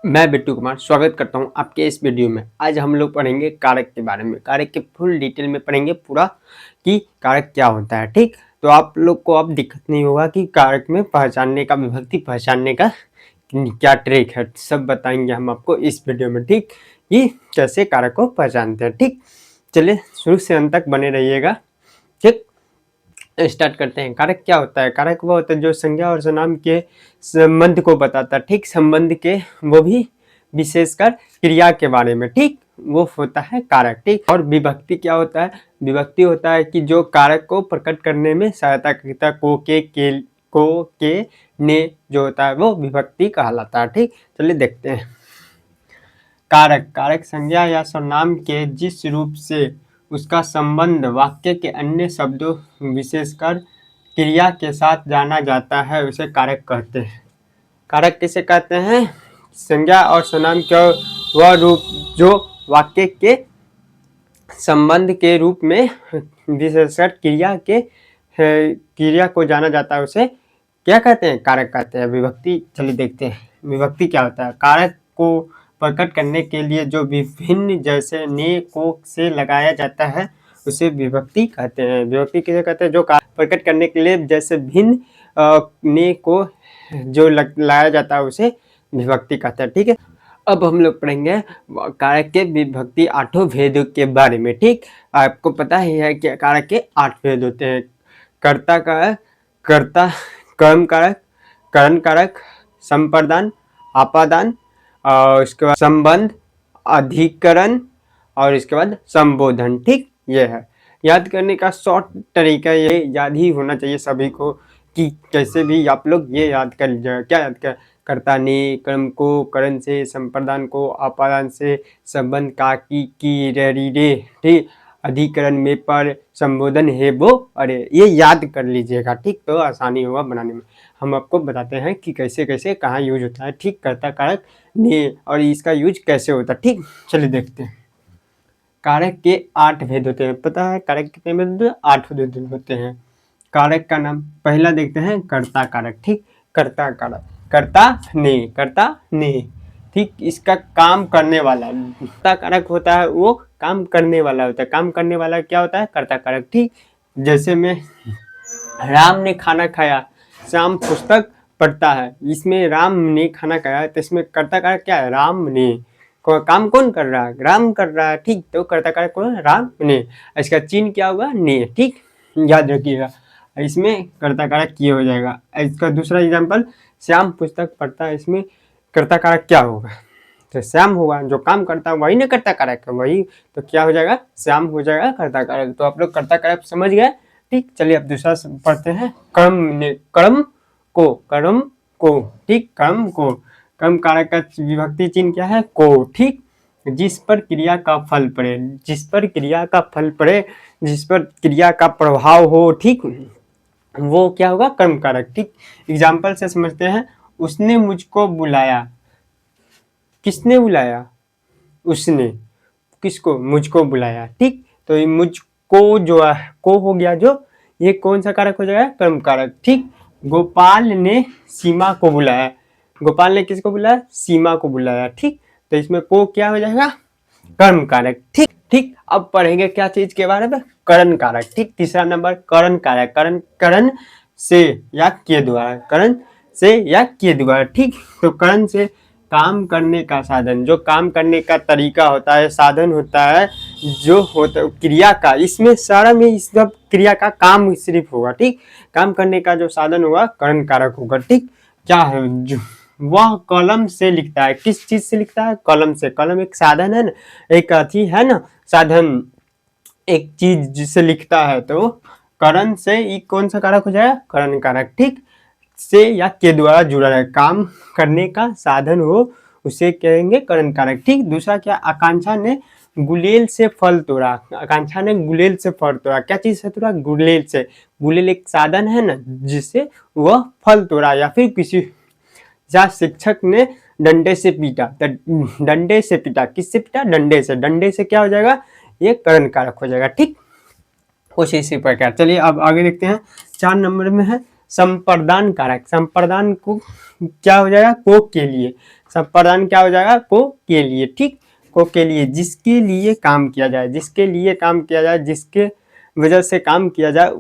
मैं बिट्टू कुमार स्वागत करता हूं आपके इस वीडियो में। आज हम लोग पढ़ेंगे कारक के बारे में। कारक के फुल डिटेल में पढ़ेंगे पूरा कि कारक क्या होता है। ठीक, तो आप लोग को अब दिक्कत नहीं होगा कि कारक में पहचानने का, विभक्ति पहचानने का क्या ट्रिक है, सब बताएंगे हम आपको इस वीडियो में। ठीक, कि कैसे कारक को पहचानते हैं। ठीक, चलिए शुरू से अंत तक बने रहिएगा। ठीक, स्टार्ट करते हैं। कारक क्या होता है? कारक वो होता है जो संज्ञा और सर्वनाम के संबंध को बताता है। ठीक, संबंध के, वो भी विशेषकर क्रिया के बारे में। ठीक, वो होता है कारक। ठीक, और विभक्ति क्या होता है? विभक्ति होता है कि जो कारक को प्रकट करने में सहायता करता है। के ने जो होता है वो विभक्ति कहलाता है। ठीक, चलिए देखते हैं। कारक, कारक संज्ञा या सर्वनाम के जिस रूप से उसका संबंध वाक्य के अन्य शब्दों विशेषकर क्रिया के साथ जाना जाता है उसे कारक कहते हैं। कारक किसे कहते हैं? संज्ञा और सर्वनाम का वह रूप जो वाक्य के संबंध के रूप में विशेषकर क्रिया को जाना जाता है उसे क्या कहते हैं? कारक कहते हैं। विभक्ति, चलिए देखते हैं विभक्ति क्या होता है। कारक को प्रकट करने के लिए जो विभिन्न जैसे ने को से लगाया जाता है उसे विभक्ति कहते हैं। विभक्ति किसे कहते हैं? जो प्रकट करने के लिए जैसे भिन्न ने को जो लगाया जाता है उसे विभक्ति कहते हैं। ठीक है, अब हम लोग पढ़ेंगे कारक के विभक्ति आठों भेदों के बारे में। ठीक, आपको पता ही है कि कारक के 8 भेद होते हैं। कर्ता कारक, कर्ता, कर्म कारक, करण कारक, संप्रदान, आपादान, और इसके बाद संबंध, अधिकरण, और इसके बाद संबोधन। ठीक, ये है। याद करने का शॉर्ट तरीका ये याद ही होना चाहिए सभी को कि कैसे भी आप लोग ये याद कर लीजिएगा। क्या याद कर? कर्ता ने, कर्म को, करण से, संप्रदान को, आपादान से, संबंध का, की रे रे, ठीक, अधिकरण में, पर, संबोधन है वो, अरे ये याद कर लीजिएगा। ठीक, तो आसानी होगा बनाने में। हम आपको बताते हैं कि कैसे कैसे कहाँ यूज होता है। ठीक, कर्ता कारक ने और इसका यूज कैसे होता है। ठीक, चलिए देखते हैं। कारक के 8 भेद होते हैं। पता है कारक कितने भेद होते हैं? 8 भेद होते हैं। कारक का नाम पहला देखते हैं, कर्ता कारक। ठीक, कर्ता कारक, कर्ता ने, ठीक, इसका काम करने वाला। कर्ता कारक होता है वो काम करने वाला होता है। काम करने वाला क्या होता है? कर्ता कारक। ठीक, जैसे में राम ने खाना खाया, श्याम पुस्तक पढ़ता है। इसमें राम ने खाना खाया तो इसमें कर्ता कारक क्या है? राम ने। काम कौन कर रहा है? राम कर रहा है। ठीक, तो कर्ता कारक कौन है? राम ने। इसका चिन्ह क्या होगा? ने। ठीक, याद रखिएगा, इसमें कर्ता कारक ये हो जाएगा। इसका दूसरा एग्जाम्पल, श्याम पुस्तक पढ़ता है, इसमें कर्ता कारक क्या होगा? तो श्याम होगा, जो काम करता है वही ना कर्ता कारक है, वही तो क्या हो जाएगा? श्याम हो जाएगा कर्ता कारक। तो आप लोग कर्ता कारक समझ गए। ठीक, चलिए अब दूसरा पढ़ते हैं। कर्म ने, कर्म को, ठीक, कर्म को, कर्म कारक का विभक्ति चिन्ह क्या है? को। ठीक, जिस पर क्रिया का फल पड़े, जिस पर क्रिया का फल पड़े, जिस पर क्रिया का प्रभाव हो, ठीक, वो क्या होगा? कर्म कारक। ठीक, एग्जाम्पल से समझते हैं। उसने मुझको बुलाया, किसने बुलाया? उसने। किसको? मुझको बुलाया। ठीक, तो ये मुझको जो है को हो गया, जो ये कौन सा कारक हो जाएगा? कर्म कारक। ठीक, गोपाल ने सीमा को बुलाया, गोपाल ने किसको बुलाया? सीमा को बुलाया। ठीक, तो इसमें को क्या हो जाएगा? कर्म कारक। ठीक ठीक, अब पढ़ेंगे क्या चीज के बारे में? करण कारक। ठीक, तीसरा नंबर करण कारक। करण से या के द्वारा, करण से या के द्वारा। ठीक, तो करण से काम करने का साधन, जो काम करने का तरीका होता है, साधन होता है, जो होता क्रिया का, इसमें सारा में इस सब क्रिया का काम सिर्फ होगा। ठीक, काम करने का जो साधन होगा करण कारक होगा। ठीक, क्या है? जो वह कलम से लिखता है। किस चीज से लिखता है? कलम से। कलम एक साधन है ना, एक अथी है ना, साधन, एक चीज जिससे लिखता है, तो करण से ये कौन सा कारक हो जाएगा? करण कारक। ठीक, से या के द्वारा जुड़ा है, काम करने का साधन हो उसे कहेंगे करण कारक। ठीक, दूसरा क्या? आकांक्षा ने गुलेल से फल तोड़ा। आकांक्षा ने गुलेल से फल तोड़ा। क्या चीज से तोड़ा? गुलेल से। गुलेल एक साधन है ना जिससे वह फल तोड़ा। या फिर किसी या शिक्षक ने डंडे से पीटा, डंडे से पीटा, किससे पीटा? डंडे से। डंडे से क्या हो जाएगा? ये करण कारक हो जाएगा। ठीक, कुछ इसी प्रकार। चलिए अब आगे देखते हैं। 4 नंबर में है संप्रदान कारक। संप्रदान को क्या हो जाएगा? को के लिए। संप्रदान क्या हो जाएगा, को के लिए, ठीक, को के लिए, जिसके लिए काम किया जाए, जिसके लिए काम किया जाए, जिसके वजह से काम किया जाए,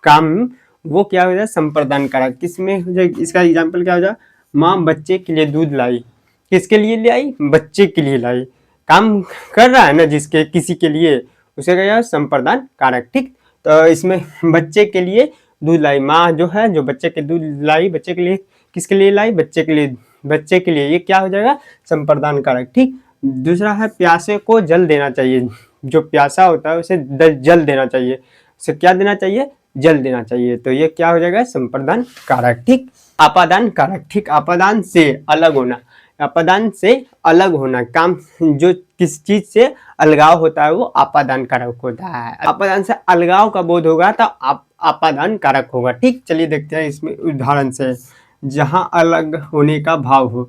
काम वो क्या हो जाए, संप्रदान कारक। किसमें हो जाए, इसका एग्जाम्पल क्या हो जाए, माँ बच्चे के लिए दूध लाई, किसके लिए ले आई, बच्चे के लिए लाई, काम कर रहा है ना जिसके किसी के लिए, उसे क्या संप्रदान कारक, ठीक। तो इसमें बच्चे के लिए दूध लाई, माँ जो है जो बच्चे के दूध लाई, बच्चे के लिए, किसके लिए लाई, बच्चे के लिए, बच्चे के लिए, ये क्या हो जाएगा, संप्रदान कारक, ठीक। दूसरा है प्यासे को जल देना चाहिए, जो प्यासा होता है उसे जल देना चाहिए, उसे क्या देना चाहिए, जल देना चाहिए, तो ये क्या हो जाएगा, संप्रदान कारक, ठीक। आपादान कारक, ठीक, आपादान से अलग होना, आपादान से अलग होना, काम जो किस चीज से अलगाव होता है वो आपादान कारक होता है। आपादान से अलगाव का बोध होगा तो आपादान कारक होगा, ठीक। चलिए देखते हैं इसमें उदाहरण से, जहाँ अलग होने का भाव हो,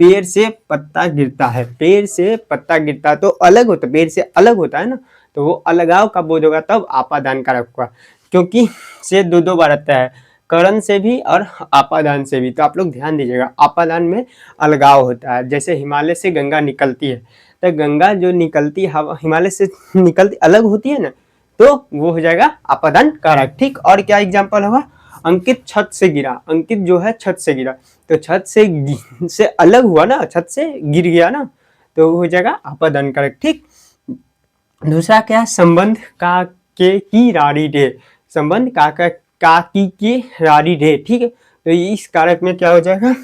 पेड़ से पत्ता गिरता है, पेड़ से पत्ता गिरता तो अलग होता, पेड़ से अलग होता है ना, तो वो अलगाव का बोध होगा तब आपादान कारक होगा, क्योंकि से दो बार आता है, करण से भी और आपादान से भी। तो आप लोग ध्यान दीजिएगा, आपादान में अलगाव होता है, जैसे हिमालय से गंगा निकलती है, तो गंगा जो निकलती है हिमालय से निकलती अलग होती है ना, तो वो हो जाएगा आपादान कारक, ठीक। और क्या एग्जाम्पल होगा, अंकित छत से गिरा, अंकित जो है छत से गिरा, तो छत से अलग हुआ ना, छत से गिर गया ना, तो वो हो जाएगा आपादान कारक, ठीक। दूसरा क्या है, संबंध का के की रारी रे, संबंध का की रारी रे, ठीक है। तो इस कारक में क्या हो जाएगा,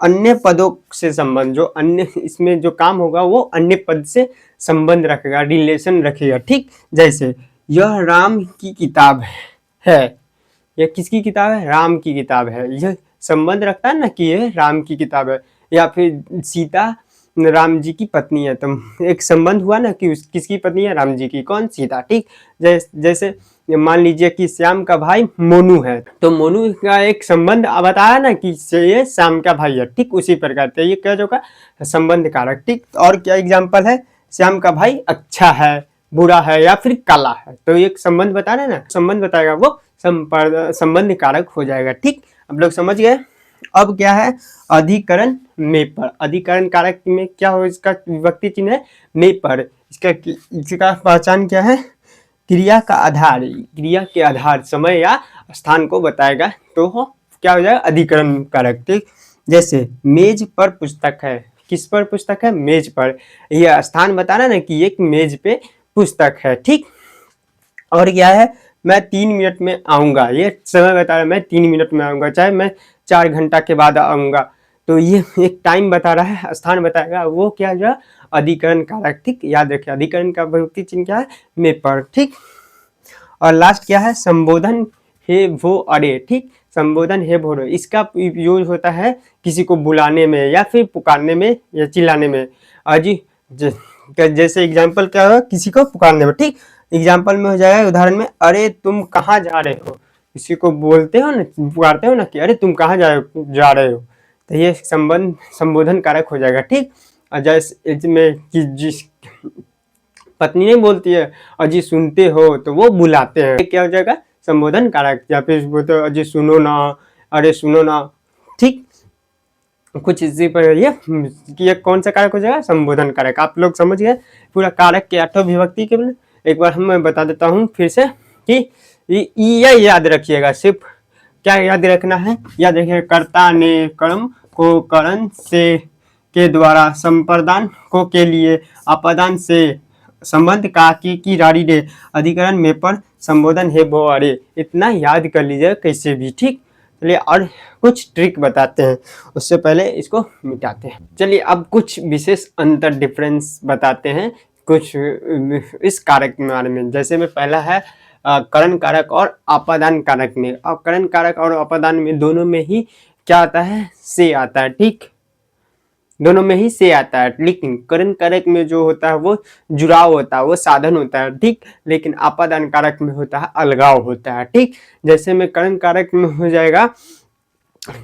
अन्य पदों से संबंध, जो अन्य इसमें जो काम होगा वो अन्य पद से संबंध रखेगा, रिलेशन रखेगा, ठीक। जैसे यह राम की किताब है, यह किसकी किताब है, राम की किताब है, यह संबंध रखता है ना कि यह राम की किताब है। या फिर सीता राम जी की पत्नी है, तो एक संबंध हुआ ना कि किसकी पत्नी है, राम जी की, कौन, सीता, ठीक। जैसे मान लीजिए कि श्याम का भाई मोनू है, तो मोनू का एक संबंध बताया ना कि ये श्याम का भाई है, ठीक। उसी प्रकार से ये क्या होगा, संबंध कारक, ठीक। और क्या एग्जाम्पल है, श्याम का भाई अच्छा है, बुरा है या फिर काला है, तो एक संबंध बता रहे ना, संबंध बताएगा वो संबंध कारक हो जाएगा, ठीक। आप लोग समझ गए। अब क्या है, अधिकरण में पर, अधिकरण कारक में क्या हो, इसका विभक्ति चिन्ह है में पर, इसका पहचान क्या है, क्रिया का आधार, क्रिया के आधार समय या स्थान को बताएगा, तो क्या हो जाएगा, अधिकरण कारक, ठीक। जैसे मेज पर पुस्तक है, किस पर पुस्तक है, मेज पर, यह स्थान बताना ना कि एक मेज पे पुस्तक है, ठीक। और क्या है, मैं 3 मिनट में आऊँगा, ये समय बता रहा है, मैं 3 मिनट में आऊँगा, चाहे मैं 4 घंटा के बाद आऊँगा, तो ये एक टाइम बता रहा है, स्थान बताएगा, वो क्या जो अधिकरण कारक, ठीक। याद रखिए अधिकरण का विभक्ति चिन्ह क्या है, में पर, ठीक। और लास्ट क्या है, संबोधन हे वो अरे, ठीक। संबोधन हे भो अरे, इसका यूज होता है किसी को बुलाने में या फिर पुकारने में या चिल्लाने में। अजी जैसे एग्जाम्पल क्या होगा, किसी को पुकारने में, ठीक। एग्जाम्पल में हो जाएगा, उदाहरण में, अरे तुम कहाँ जा रहे हो, किसी को बोलते हो ना, पुकारते हो ना कि अरे तुम कहाँ जा रहे हो, तो ये संबोधन कारक हो जाएगा, ठीक। और जैसे इसमें कि जिस पत्नी नहीं बोलती है अजी सुनते हो, तो वो बुलाते हैं, क्या हो जाएगा, संबोधन कारक। या फिर बोलते हो अजी सुनो ना, अरे सुनो ना, ठीक। कुछ इसी पर ये कौन सा कारक हो जाएगा, संबोधन कारक। आप लोग समझ गए पूरा कारक के 8 विभक्ति के। एक बार मैं बता देता हूँ फिर से कि ये याद रखिएगा, सिर्फ क्या याद रखना है, याद रखिएगा, कर्ता ने कर्म को करण से के द्वारा, संप्रदान को के लिए, आपादान से संबंध का की रारी रे, अधिकरण में पर, संबोधन है वो अरे, इतना याद कर लीजिए कैसे भी, ठीक। चलिए और कुछ ट्रिक बताते हैं, उससे पहले इसको मिटाते हैं। चलिए अब कुछ विशेष अंतर डिफरेंस बताते हैं कुछ इस कारक के बारे में। जैसे में पहला है करण कारक और आपादान कारक में। और करण कारक और आपादान में दोनों में ही क्या आता है, से आता है, ठीक। दोनों में ही से आता है, लेकिन करण कारक में जो होता है वो जुड़ाव होता है, वो साधन होता है, ठीक। लेकिन आपादान कारक में होता है अलगाव होता है, ठीक। जैसे में करण कारक में हो जाएगा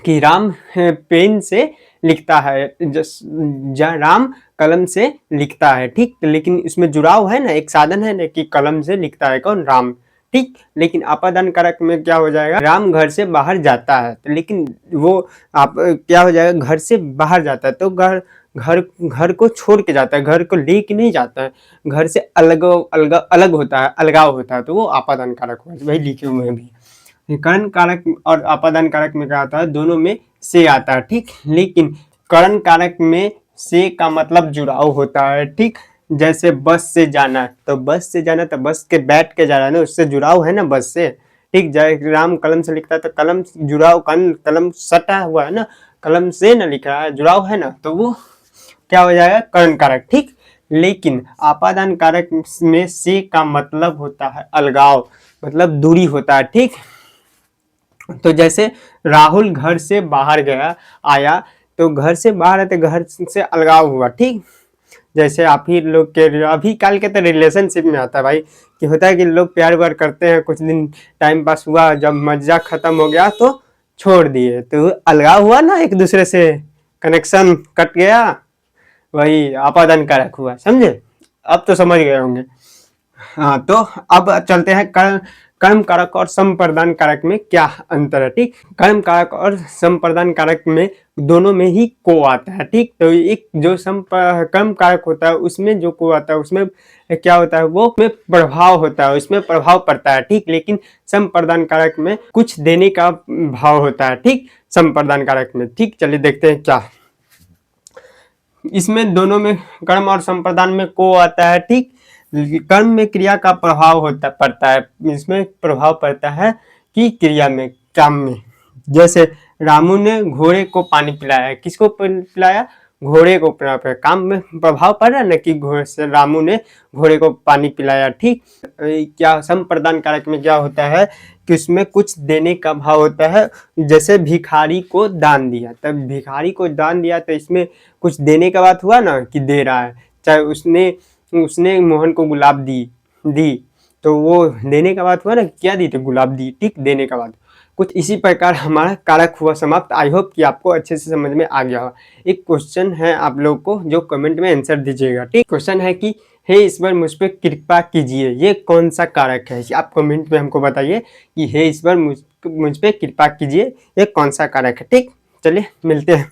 कि राम पेन से लिखता है, राम कलम से लिखता है, ठीक। लेकिन इसमें जुड़ाव है ना, एक साधन है ना कि कलम से लिखता है कौन, राम, ठीक। लेकिन अपादान कारक में क्या हो जाएगा, राम घर से बाहर जाता है तो लेकिन वो आप क्या हो जाएगा, घर से बाहर जाता है तो घर घर घर को छोड़ के जाता है, घर को लेके नहीं जाता है, घर से अलग अलग अलग होता है, अलगाव होता है, तो वो अपादान कारक हुआ, वही लिखे हुए हैं भी। करण कारक और अपादान कारक में क्या आता है, दोनों में से आता है, ठीक। लेकिन करण कारक में से का मतलब जुड़ाव होता है, ठीक। जैसे बस से जाना, तो बस से जाना तो बस के बैठ के जा रहा है ना, उससे जुड़ाव है ना बस से, ठीक। जय राम कलम से लिखता है तो कलम जुड़ाव, कलम सटा हुआ है ना, कलम से ना लिख रहा है, जुड़ाव है ना, तो वो क्या हो जाएगा, करण कारक, ठीक। लेकिन अपादान कारक में से का मतलब होता है अलगाव, मतलब दूरी होता है, ठीक। तो जैसे राहुल घर से बाहर गया आया, तो घर से बाहर है तो घर से अलगाव हुआ, ठीक। जैसे आप ही लोग के अभी काल के तो रिलेशनशिप में आता है भाई, कि होता है कि लोग प्यार व्यार करते हैं, कुछ दिन टाइम पास हुआ, जब मजा खत्म हो गया तो छोड़ दिए, तो अलगाव हुआ ना, एक दूसरे से कनेक्शन कट गया, वही अपादान कारक हुआ, समझे। अब तो समझ गए होंगे। हाँ, तो अब चलते हैं कर्म कारक और संप्रदान कारक में क्या अंतर है, ठीक। कर्म कारक और संप्रदान कारक में दोनों में ही को आता है, ठीक। तो एक जो कर्म कारक होता है उसमें जो को आता है उसमें क्या होता है, वो में प्रभाव होता है, उसमें प्रभाव पड़ता है, ठीक। लेकिन संप्रदान कारक में कुछ देने का भाव होता है, ठीक, संप्रदान कारक में, ठीक। चलिए देखते हैं क्या इसमें दोनों में कर्म और संप्रदान में को आता है, ठीक। कर्म में क्रिया का प्रभाव पड़ता है, इसमें प्रभाव पड़ता है कि क्रिया में, काम में। जैसे रामू ने घोड़े को पानी पिलाया, किसको पिलाया, घोड़े को पिलाया, काम में प्रभाव पड़ रहा है ना, कि रामू ने घोड़े को पानी पिलाया, ठीक। क्या संप्रदान कारक में क्या होता है कि उसमें कुछ देने का भाव होता है, जैसे भिखारी को दान दिया, तब भिखारी को दान दिया तो इसमें कुछ देने का बात हुआ ना, कि दे रहा है, चाहे उसने मोहन को गुलाब दी तो वो देने का बात हुआ ना, क्या दी, तो गुलाब दी, ठीक, देने का बात। कुछ इसी प्रकार हमारा कारक हुआ समाप्त। आई होप कि आपको अच्छे से समझ में आ गया होगा। एक क्वेश्चन है आप लोग को, जो कमेंट में आंसर दीजिएगा, ठीक। क्वेश्चन है कि हे ईश्वर मुझ पर कृपा कीजिए, ये कौन सा कारक है, आप कमेंट में हमको बताइए कि हे ईश्वर मुझ पे कृपा कीजिए, ये कौन सा कारक है, ठीक। चलिए मिलते हैं।